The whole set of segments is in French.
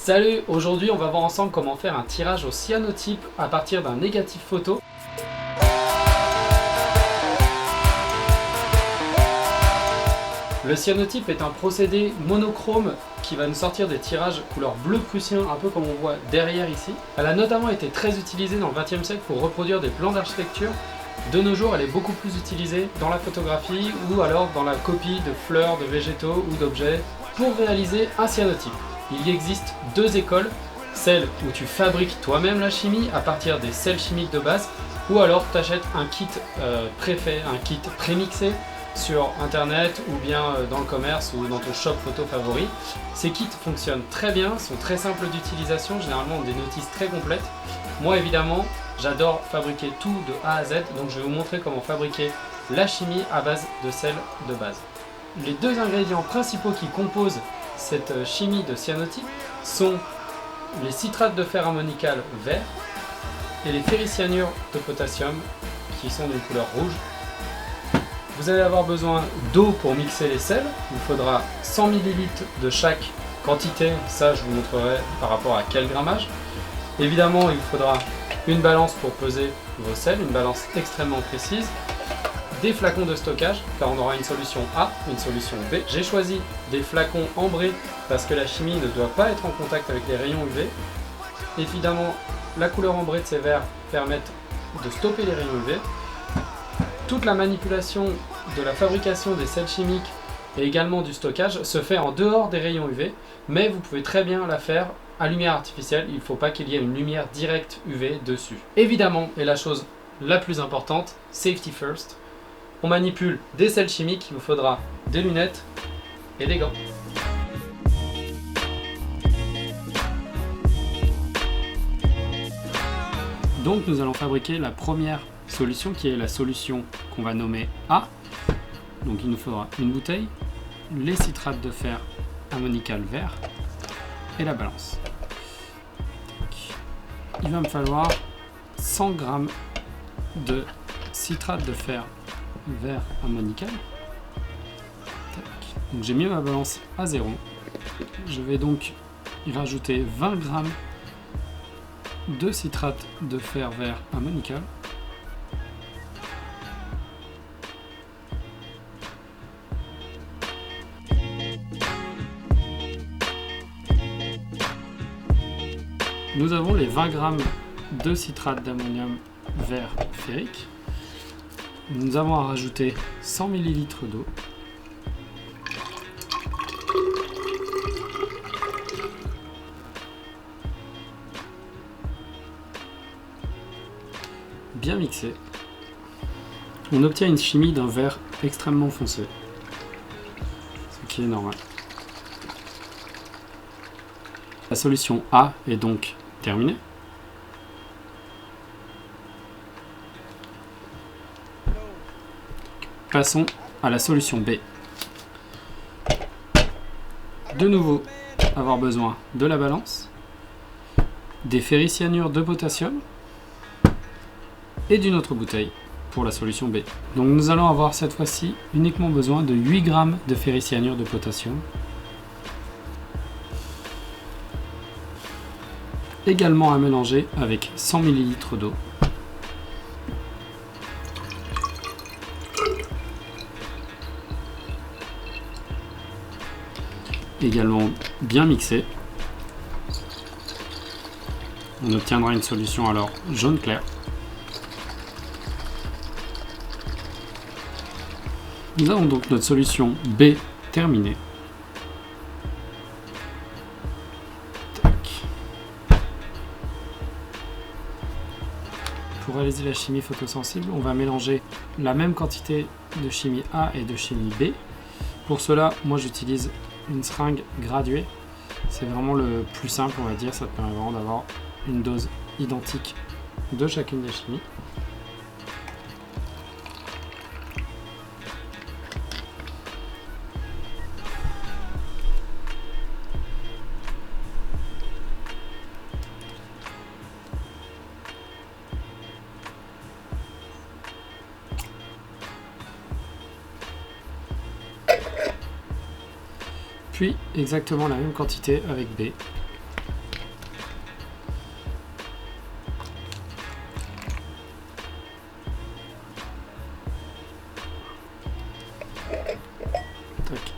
Salut, aujourd'hui on va voir ensemble comment faire un tirage au cyanotype à partir d'un négatif photo. Le cyanotype est un procédé monochrome qui va nous sortir des tirages couleur bleu prussien, un peu comme on voit derrière ici. Elle a notamment été très utilisée dans le XXe siècle pour reproduire des plans d'architecture. De nos jours, elle est beaucoup plus utilisée dans la photographie ou alors dans la copie de fleurs, de végétaux ou d'objets pour réaliser un cyanotype. Il existe deux écoles, celle où tu fabriques toi-même la chimie à partir des sels chimiques de base, ou alors tu achètes un kit préfet, un kit prémixé sur internet ou bien dans le commerce ou dans ton shop photo favori. Ces kits fonctionnent très bien, sont très simples d'utilisation, généralement ont des notices très complètes. Moi évidemment, j'adore fabriquer tout de A à Z, donc je vais vous montrer comment fabriquer la chimie à base de sel de base. Les deux ingrédients principaux qui composent cette chimie de cyanotype sont les citrates de fer ammonical vert et les ferricyanures de potassium qui sont d'une couleur rouge. Vous allez avoir besoin d'eau pour mixer les sels. Il faudra 100 ml de chaque quantité, ça je vous montrerai par rapport à quel grammage. Évidemment, il vous faudra une balance pour peser vos sels, une balance extrêmement précise. Des flacons de stockage, car on aura une solution A, une solution B. J'ai choisi des flacons ambrés parce que la chimie ne doit pas être en contact avec les rayons UV. Évidemment, la couleur ambrée de ces verres permet de stopper les rayons UV. Toute la manipulation de la fabrication des sels chimiques et également du stockage se fait en dehors des rayons UV, mais vous pouvez très bien la faire à lumière artificielle. Il ne faut pas qu'il y ait une lumière directe UV dessus. Évidemment, et la chose la plus importante, safety first, on manipule des sels chimiques, il vous faudra des lunettes et des gants. Donc nous allons fabriquer la première solution qui est la solution qu'on va nommer A. Donc il nous faudra une bouteille, les citrates de fer ammonical vert et la balance. Il va me falloir 100 g de citrate de fer vert ammonical. Donc j'ai mis ma balance à 0. Je vais donc y rajouter 20 g de citrate de fer vert ammonical. Nous avons les 20 g de citrate d'ammonium vert ferrique. Nous avons à rajouter 100 ml d'eau. Bien mixé. On obtient une chimie d'un vert extrêmement foncé, ce qui est normal. La solution A est donc terminée. Passons à la solution B. De nouveau, avoir besoin de la balance, des ferricyanures de potassium et d'une autre bouteille pour la solution B. Donc nous allons avoir cette fois-ci uniquement besoin de 8 g de ferricyanure de potassium, également à mélanger avec 100 ml d'eau. Également bien mixé. On obtiendra une solution alors jaune clair. Nous avons donc notre solution B terminée. Pour réaliser la chimie photosensible, on va mélanger la même quantité de chimie A et de chimie B. Pour cela, moi j'utilise une seringue graduée. C'est vraiment le plus simple, on va dire. Ça te permet vraiment d'avoir une dose identique de chacune des chimies. Puis exactement la même quantité avec B.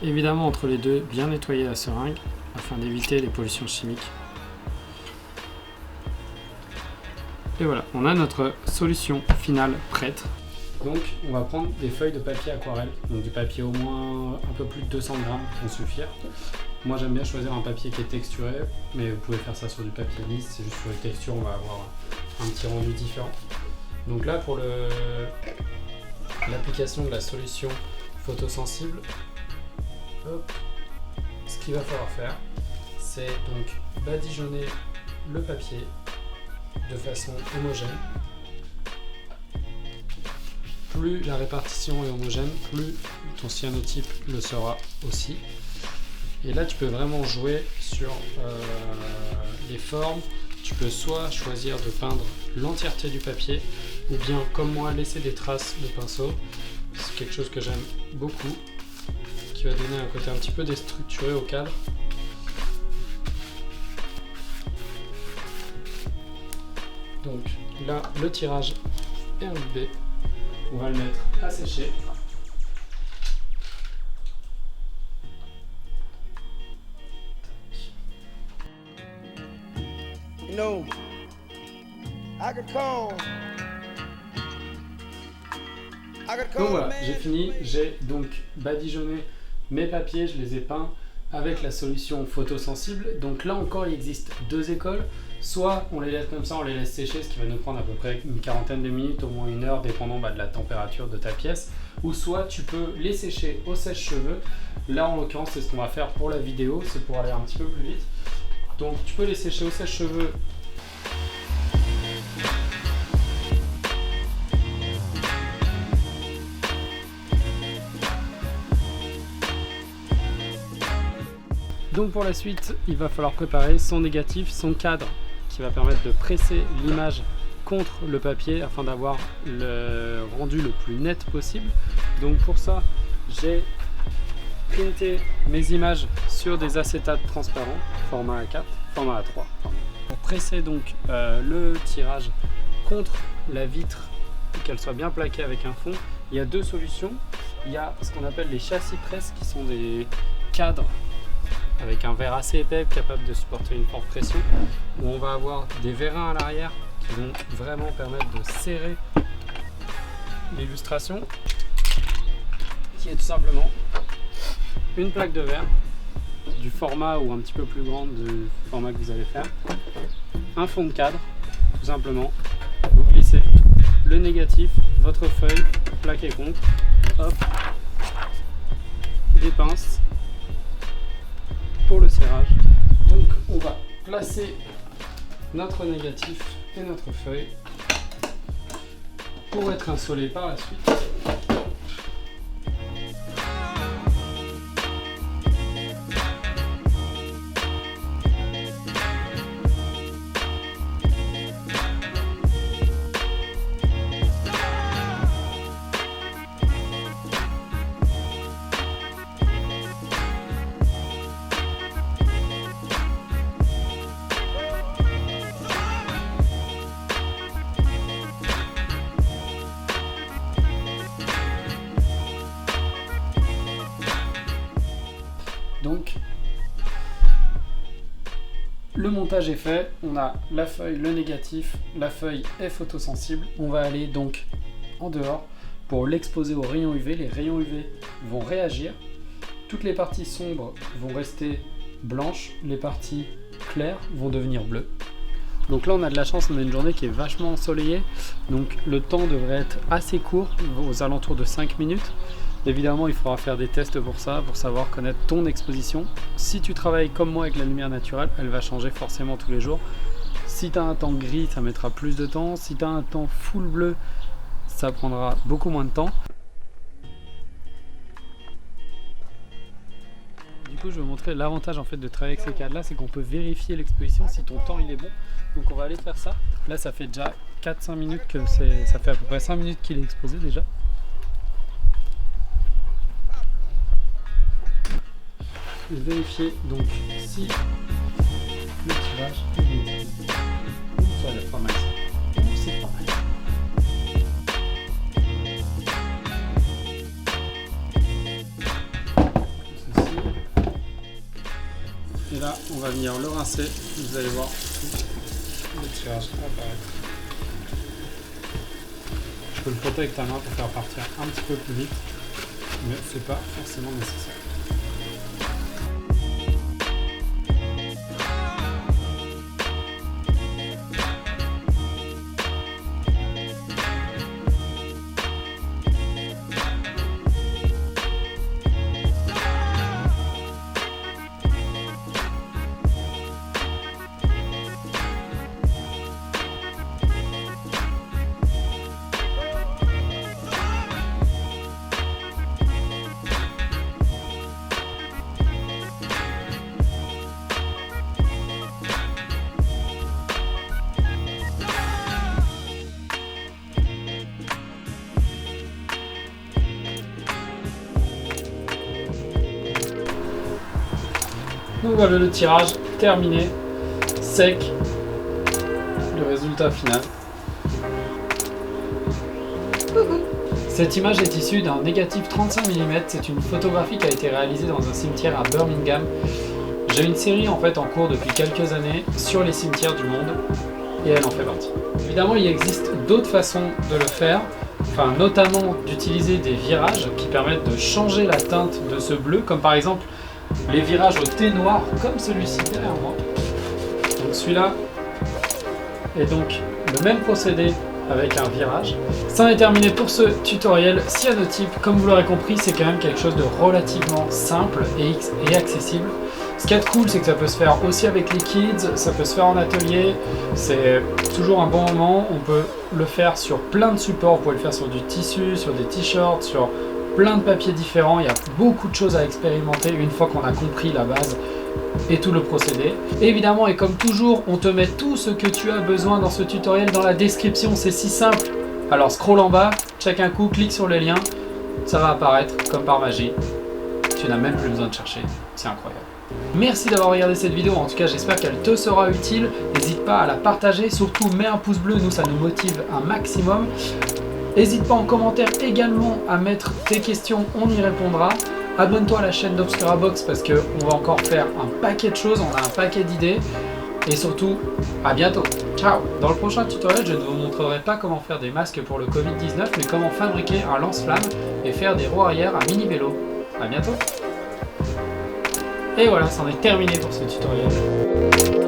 évidemment entre les deux, bien nettoyer la seringue afin d'éviter les pollutions chimiques. Et voilà, on a notre solution finale prête. Donc on va prendre des feuilles de papier aquarelle, donc du papier au moins un peu plus de 200 grammes vont suffire. Moi j'aime bien choisir un papier qui est texturé, mais vous pouvez faire ça sur du papier lisse, c'est juste sur les textures on va avoir un petit rendu différent. Donc là pour l'application de la solution photosensible, hop, ce qu'il va falloir faire, c'est donc badigeonner le papier de façon homogène. Plus la répartition est homogène, plus ton cyanotype le sera aussi. Et là tu peux vraiment jouer sur les formes. Tu peux soit choisir de peindre l'entièreté du papier, ou bien comme moi laisser des traces de pinceau. C'est quelque chose que j'aime beaucoup, qui va donner un côté un petit peu déstructuré au cadre. Donc là le tirage est enlevé. On va le mettre à sécher. You know, I could call. Donc voilà, j'ai fini. J'ai donc badigeonné mes papiers, je les ai peints avec la solution photosensible. Donc là encore, il existe deux écoles. Soit on les laisse comme ça, on les laisse sécher, ce qui va nous prendre à peu près une quarantaine de minutes, au moins une heure, dépendant de la température de ta pièce. Ou soit tu peux les sécher au sèche-cheveux. Là en l'occurrence, c'est ce qu'on va faire pour la vidéo, c'est pour aller un petit peu plus vite. Donc tu peux les sécher au sèche-cheveux. Donc pour la suite, il va falloir préparer son négatif, son cadre, qui va permettre de presser l'image contre le papier afin d'avoir le rendu le plus net possible. Donc pour ça, j'ai printé mes images sur des acétates transparents, format A4, format A3. Pardon. Pour presser donc le tirage contre la vitre et qu'elle soit bien plaquée avec un fond, il y a deux solutions. Il y a ce qu'on appelle les châssis presse, qui sont des cadres avec un verre assez épais capable de supporter une forte pression, où on va avoir des vérins à l'arrière qui vont vraiment permettre de serrer l'illustration, qui est tout simplement une plaque de verre du format ou un petit peu plus grande du format que vous allez faire, un fond de cadre, tout simplement, vous glissez le négatif, votre feuille, plaquée contre, hop, des pinces pour le serrage. Donc on va placer notre négatif et notre feuille pour être insolé par la suite. Donc le montage est fait, on a la feuille, le négatif, la feuille est photosensible. On va aller donc en dehors pour l'exposer aux rayons UV. Les rayons UV vont réagir, toutes les parties sombres vont rester blanches, les parties claires vont devenir bleues. Donc là on a de la chance, on a une journée qui est vachement ensoleillée, donc le temps devrait être assez court, aux alentours de 5 minutes. Évidemment, il faudra faire des tests pour ça, pour savoir connaître ton exposition. Si tu travailles comme moi avec la lumière naturelle, elle va changer forcément tous les jours. Si tu as un temps gris, ça mettra plus de temps. Si tu as un temps full bleu, ça prendra beaucoup moins de temps. Du coup, je vais vous montrer l'avantage en fait de travailler avec ces cadres-là, c'est qu'on peut vérifier l'exposition si ton temps il est bon. Donc on va aller faire ça. Là, ça fait déjà 4-5 minutes que ça fait à peu près 5 minutes qu'il est exposé déjà. Vérifier donc si le tirage est bien. Ça va être pas mal ça. C'est pas mal. on va venir le rincer, vous allez voir tout le tirage apparaître. Je peux le frotter avec ta main pour faire partir un petit peu plus vite, mais c'est pas forcément nécessaire. Donc voilà le tirage terminé, sec, le résultat final. Cette image est issue d'un négatif 35 mm, c'est une photographie qui a été réalisée dans un cimetière à Birmingham. J'ai une série en fait en cours depuis quelques années sur les cimetières du monde et elle en fait partie. Évidemment il existe d'autres façons de le faire, enfin notamment d'utiliser des virages qui permettent de changer la teinte de ce bleu, comme par exemple les virages au thé noir comme celui-ci derrière moi. Donc celui-là est donc le même procédé avec un virage. Ça en est terminé pour ce tutoriel cyanotype. Comme vous l'aurez compris, c'est quand même quelque chose de relativement simple et accessible. Ce qui est cool, c'est que ça peut se faire aussi avec les kids, ça peut se faire en atelier, c'est toujours un bon moment. On peut le faire sur plein de supports, vous pouvez le faire sur du tissu, sur des t-shirts, sur plein de papiers différents. Il y a beaucoup de choses à expérimenter une fois qu'on a compris la base et tout le procédé. Évidemment, et comme toujours, on te met tout ce que tu as besoin dans ce tutoriel dans la description, c'est si simple. Alors scroll en bas, check un coup, clique sur le lien, ça va apparaître comme par magie. Tu n'as même plus besoin de chercher, c'est incroyable. Merci d'avoir regardé cette vidéo, en tout cas j'espère qu'elle te sera utile. N'hésite pas à la partager, surtout mets un pouce bleu, nous ça nous motive un maximum. N'hésite pas en commentaire également à mettre tes questions, on y répondra. Abonne-toi à la chaîne d'Obscurabox parce qu'on va encore faire un paquet de choses, on a un paquet d'idées. Et surtout, à bientôt. Ciao. Dans le prochain tutoriel, je ne vous montrerai pas comment faire des masques pour le Covid-19, mais comment fabriquer un lance-flamme et faire des roues arrière à mini-vélo. À bientôt. Et voilà, c'en est terminé pour ce tutoriel.